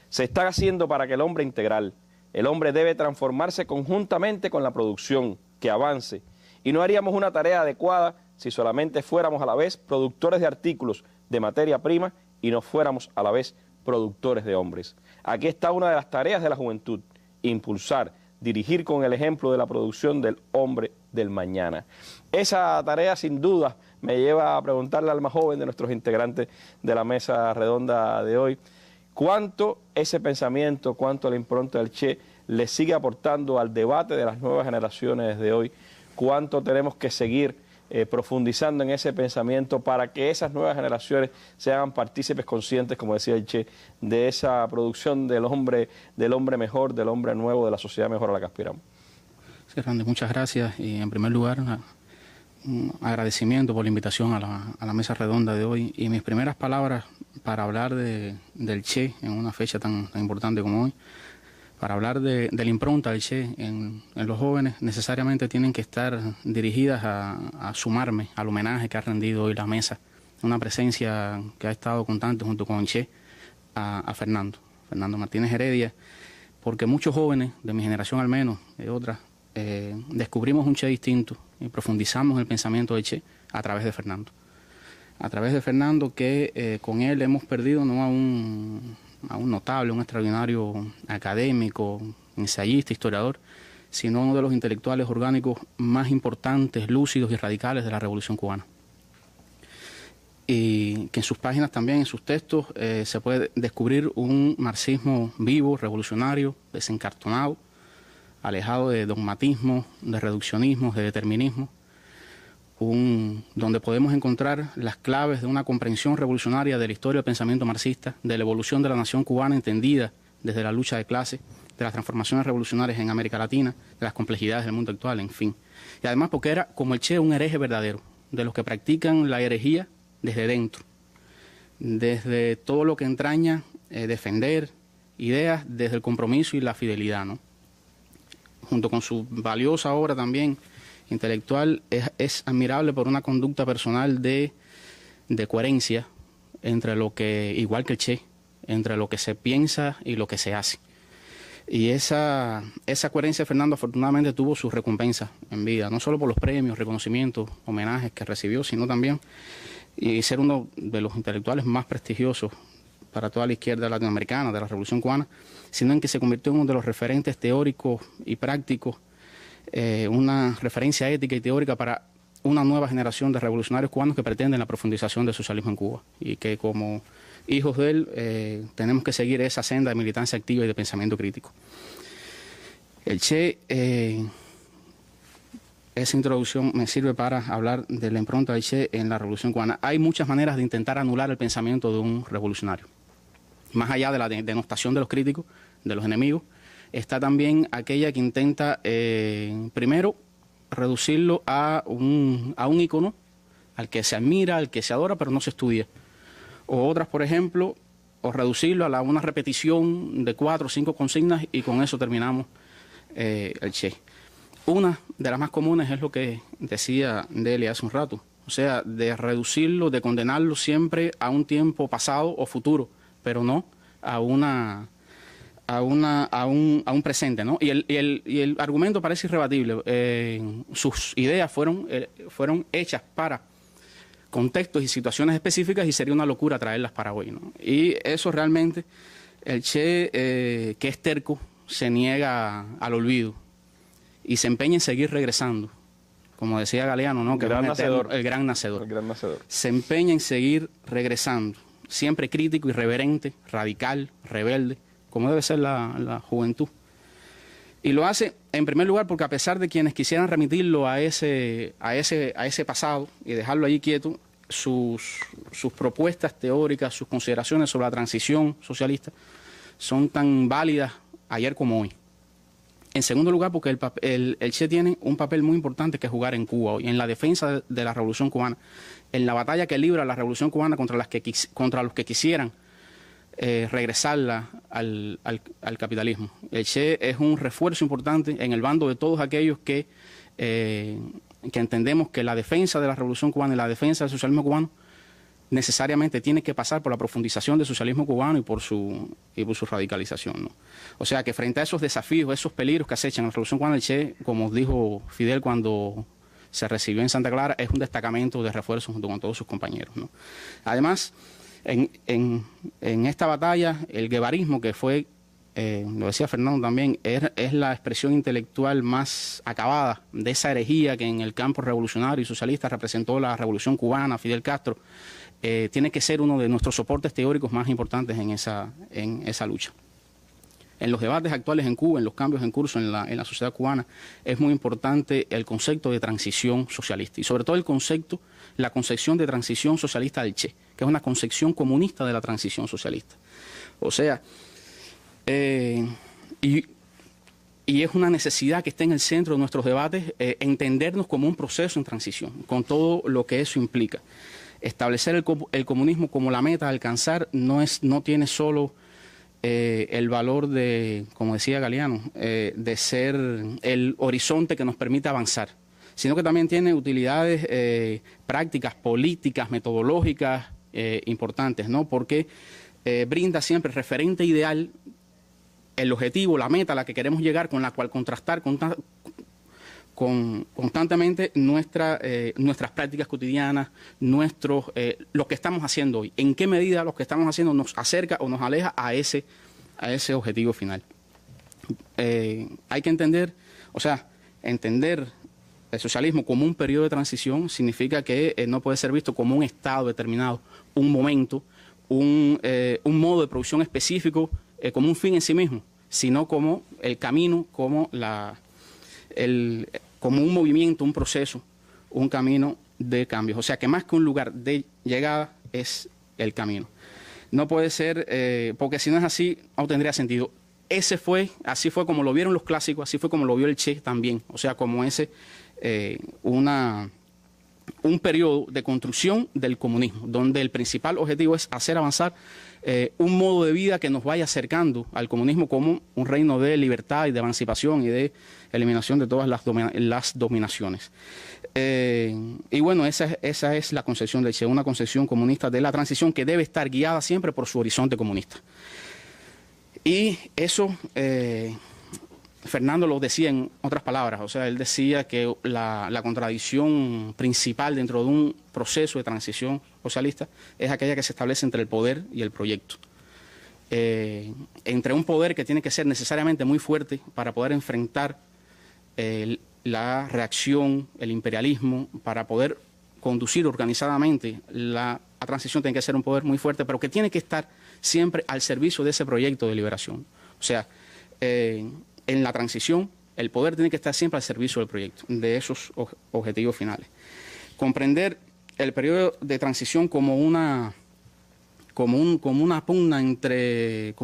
Se está haciendo para que el hombre integral, el hombre debe transformarse conjuntamente con la producción, que avance, y no haríamos una tarea adecuada si solamente fuéramos a la vez productores de artículos de materia prima y no fuéramos a la vez productores de hombres. Aquí está una de las tareas de la juventud: impulsar, dirigir con el ejemplo de la producción del hombre del mañana. Esa tarea sin duda me lleva a preguntarle al más joven de nuestros integrantes de la mesa redonda de hoy, cuánto ese pensamiento, cuánto la impronta del Che le sigue aportando al debate de las nuevas generaciones de hoy, cuánto tenemos que seguir profundizando en ese pensamiento para que esas nuevas generaciones sean partícipes conscientes, como decía el Che, de esa producción del hombre mejor, del hombre nuevo, de la sociedad mejor a la que aspiramos. Sí, Randy, muchas gracias. Y en primer lugar, un agradecimiento por la invitación a la mesa redonda de hoy. Y mis primeras palabras para hablar del Che en una fecha tan importante como hoy, para hablar de la impronta del Che en los jóvenes, necesariamente tienen que estar dirigidas a sumarme al homenaje que ha rendido hoy la mesa, una presencia que ha estado constante junto con el Che a Fernando Martínez Heredia, porque muchos jóvenes, de mi generación al menos, de otras, descubrimos un Che distinto y profundizamos el pensamiento del Che a través de Fernando. A través de Fernando, que con él hemos perdido no a un notable, un extraordinario académico, ensayista, historiador, sino uno de los intelectuales orgánicos más importantes, lúcidos y radicales de la Revolución Cubana. Y que en sus páginas también, en sus textos, se puede descubrir un marxismo vivo, revolucionario, desencartonado, alejado de dogmatismo, de reduccionismo, de determinismo, donde podemos encontrar las claves de una comprensión revolucionaria de la historia del pensamiento marxista, de la evolución de la nación cubana entendida desde la lucha de clase, de las transformaciones revolucionarias en América Latina, de las complejidades del mundo actual, en fin. Y además porque era, como el Che, un hereje verdadero, de los que practican la herejía desde dentro, desde todo lo que entraña defender ideas desde el compromiso y la fidelidad, ¿no? Junto con su valiosa obra también intelectual, es admirable por una conducta personal de coherencia entre lo que, igual que el Che, entre lo que se piensa y lo que se hace. Y esa coherencia, Fernando, afortunadamente tuvo sus recompensas en vida, no solo por los premios, reconocimientos, homenajes que recibió, sino también y ser uno de los intelectuales más prestigiosos para toda la izquierda latinoamericana de la Revolución Cubana, sino en que se convirtió en uno de los referentes teóricos y prácticos, una referencia ética y teórica para una nueva generación de revolucionarios cubanos que pretenden la profundización del socialismo en Cuba, y que como hijos de él tenemos que seguir esa senda de militancia activa y de pensamiento crítico. El Che, esa introducción me sirve para hablar de la impronta del Che en la Revolución Cubana. Hay muchas maneras de intentar anular el pensamiento de un revolucionario. Más allá de la denostación de los críticos, de los enemigos, está también aquella que intenta, primero, reducirlo a un ícono al que se admira, al que se adora, pero no se estudia. O otras, por ejemplo, o reducirlo a una repetición de 4 o 5 consignas y con eso terminamos el Che. Una de las más comunes es lo que decía Delia hace un rato, o sea, de reducirlo, de condenarlo siempre a un tiempo pasado o futuro, pero no a un presente, ¿no? Y el argumento parece irrebatible. Sus ideas fueron hechas para contextos y situaciones específicas y sería una locura traerlas para hoy, ¿no? Y eso realmente, el Che, que es terco, se niega al olvido y se empeña en seguir regresando. Como decía Galeano, ¿no? Que el gran nacedor. El gran nacedor. Se empeña en seguir regresando, siempre crítico, irreverente, radical, rebelde, como debe ser la juventud. Y lo hace, en primer lugar, porque a pesar de quienes quisieran remitirlo a ese pasado y dejarlo allí quieto, sus propuestas teóricas, sus consideraciones sobre la transición socialista son tan válidas ayer como hoy. En segundo lugar, porque el Che tiene un papel muy importante que jugar en Cuba hoy, en la defensa de la Revolución Cubana, en la batalla que libra la Revolución Cubana contra los que quisieran regresarla al capitalismo. El Che es un refuerzo importante en el bando de todos aquellos que entendemos que la defensa de la Revolución Cubana y la defensa del socialismo cubano necesariamente tiene que pasar por la profundización del socialismo cubano y por su radicalización, ¿no? O sea que frente a esos desafíos, esos peligros que acechan la Revolución Cubana, el Che, como dijo Fidel cuando se recibió en Santa Clara, es un destacamento de refuerzo junto con todos sus compañeros, ¿no? Además, en esta batalla, el guevarismo, que fue, lo decía Fernando también, es la expresión intelectual más acabada de esa herejía que en el campo revolucionario y socialista representó la Revolución Cubana, Fidel Castro, tiene que ser uno de nuestros soportes teóricos más importantes en esa lucha. En los debates actuales en Cuba, en los cambios en curso en la sociedad cubana, es muy importante el concepto de transición socialista y sobre todo la concepción de transición socialista del Che, que es una concepción comunista de la transición socialista. O sea, y es una necesidad que esté en el centro de nuestros debates, entendernos como un proceso en transición, con todo lo que eso implica. Establecer el comunismo como la meta a alcanzar no tiene solo el valor de, como decía Galeano, de ser el horizonte que nos permite avanzar, sino que también tiene utilidades prácticas, políticas, metodológicas importantes, ¿no? Porque brinda siempre el referente ideal, el objetivo, la meta a la que queremos llegar, con la cual contrastar constantemente nuestras prácticas cotidianas, lo que estamos haciendo hoy. En qué medida lo que estamos haciendo nos acerca o nos aleja a ese objetivo final. Hay que entender el socialismo como un periodo de transición significa que no puede ser visto como un estado determinado, un momento, un modo de producción específico, como un fin en sí mismo, sino como el camino, como un movimiento, un proceso, un camino de cambios. O sea que más que un lugar de llegada es el camino. No puede ser, porque si no es así, no tendría sentido. Así fue como lo vieron los clásicos, así fue como lo vio el Che también. O sea, como un periodo de construcción del comunismo, donde el principal objetivo es hacer avanzar un modo de vida que nos vaya acercando al comunismo como un reino de libertad y de emancipación y de eliminación de todas las dominaciones. Y bueno, esa es la concepción del Che, una concepción comunista de la transición que debe estar guiada siempre por su horizonte comunista. Y eso, Fernando lo decía en otras palabras, o sea, él decía que la contradicción principal dentro de un proceso de transición socialista es aquella que se establece entre el poder y el proyecto. Entre un poder que tiene que ser necesariamente muy fuerte para poder enfrentar la reacción, el imperialismo, para poder conducir organizadamente la transición tiene que ser un poder muy fuerte, pero que tiene que estar siempre al servicio de ese proyecto de liberación. O sea, en la transición, el poder tiene que estar siempre al servicio del proyecto, de esos objetivos finales. Comprender el periodo de transición como una pugna como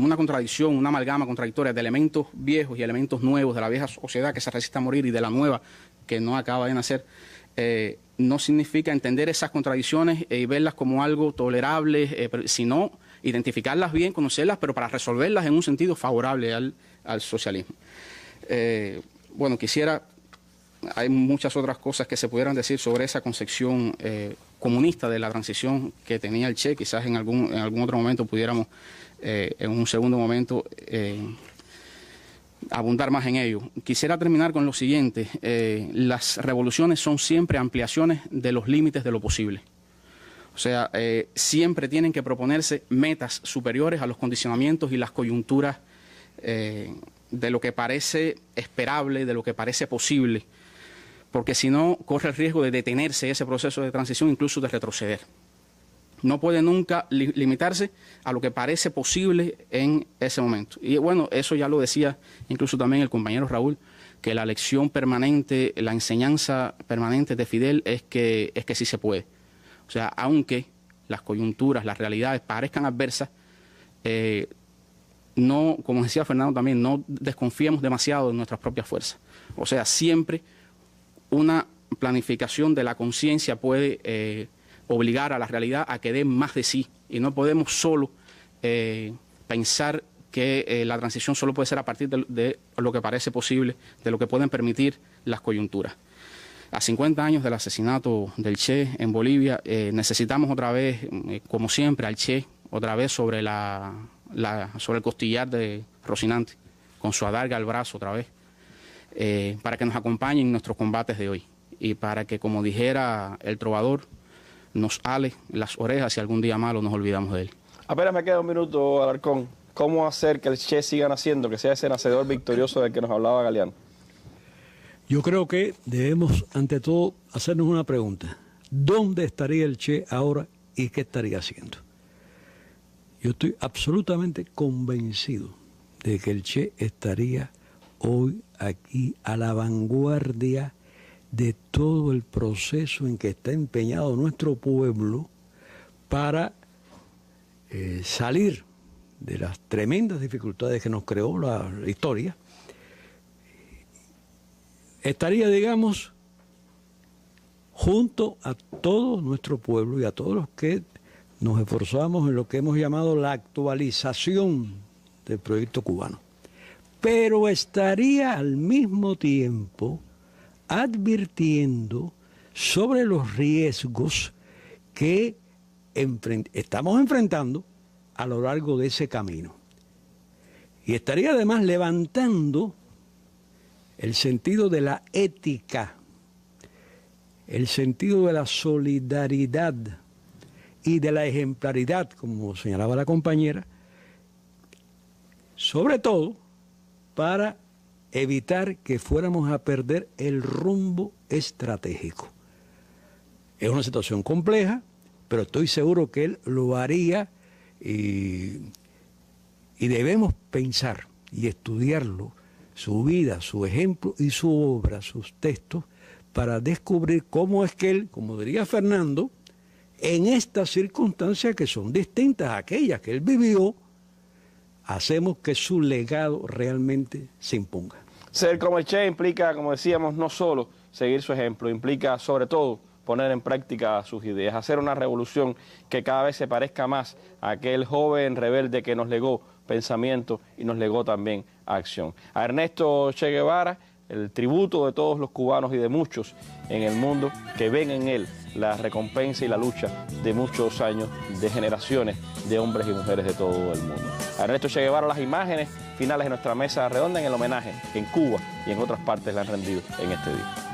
una contradicción, una amalgama contradictoria de elementos viejos y elementos nuevos, de la vieja sociedad que se resiste a morir y de la nueva que no acaba de nacer, no significa entender esas contradicciones y verlas como algo tolerable, sino identificarlas bien, conocerlas, pero para resolverlas en un sentido favorable al socialismo. Bueno, hay muchas otras cosas que se pudieran decir sobre esa concepción comunista de la transición que tenía el Che. Quizás en algún otro momento pudiéramos, en un segundo momento, abundar más en ello. Quisiera terminar con lo siguiente. Las revoluciones son siempre ampliaciones de los límites de lo posible. O sea, siempre tienen que proponerse metas superiores a los condicionamientos y las coyunturas de lo que parece esperable, de lo que parece posible, porque si no, corre el riesgo de detenerse ese proceso de transición, incluso de retroceder. No puede nunca limitarse a lo que parece posible en ese momento. Y bueno, eso ya lo decía incluso también el compañero Raúl, que la lección permanente, la enseñanza permanente de Fidel es que sí se puede. O sea, aunque las coyunturas, las realidades parezcan adversas, no, como decía Fernando también, no desconfiemos demasiado de nuestras propias fuerzas. O sea, siempre una planificación de la conciencia puede obligar a la realidad a que dé más de sí, y no podemos solo pensar que la transición solo puede ser a partir de lo que parece posible, de lo que pueden permitir las coyunturas. A 50 años del asesinato del Che en Bolivia, necesitamos otra vez, como siempre, al Che, otra vez sobre sobre el costillar de Rocinante, con su adarga al brazo otra vez, para que nos acompañen en nuestros combates de hoy y para que, como dijera el trovador, nos ale las orejas si algún día malo nos olvidamos de él. Apenas me queda un minuto, Alarcón. ¿Cómo hacer que el Che siga naciendo, que sea ese nacedor victorioso del que nos hablaba Galeano? Yo creo que debemos, ante todo, hacernos una pregunta. ¿Dónde estaría el Che ahora y qué estaría haciendo? Yo estoy absolutamente convencido de que el Che estaría hoy aquí a la vanguardia de todo el proceso en que está empeñado nuestro pueblo para salir de las tremendas dificultades que nos creó la historia. Estaría, digamos, junto a todo nuestro pueblo y a todos los que nos esforzamos en lo que hemos llamado la actualización del proyecto cubano. Pero estaría al mismo tiempo advirtiendo sobre los riesgos que estamos enfrentando a lo largo de ese camino. Y estaría además levantando el sentido de la ética, el sentido de la solidaridad y de la ejemplaridad, como señalaba la compañera, sobre todo para evitar que fuéramos a perder el rumbo estratégico. Es una situación compleja, pero estoy seguro que él lo haría y debemos pensar y estudiarlo, su vida, su ejemplo y su obra, sus textos, para descubrir cómo es que él, como diría Fernando, en estas circunstancias que son distintas a aquellas que él vivió, hacemos que su legado realmente se imponga. Ser como el Che implica, como decíamos, no solo seguir su ejemplo, implica sobre todo poner en práctica sus ideas, hacer una revolución que cada vez se parezca más a aquel joven rebelde que nos legó pensamiento y nos legó también acción. A Ernesto Che Guevara, el tributo de todos los cubanos y de muchos en el mundo que ven en él la recompensa y la lucha de muchos años, de generaciones de hombres y mujeres de todo el mundo. A Ernesto Che Guevara, las imágenes finales de nuestra mesa redonda en el homenaje que en Cuba y en otras partes le han rendido en este día.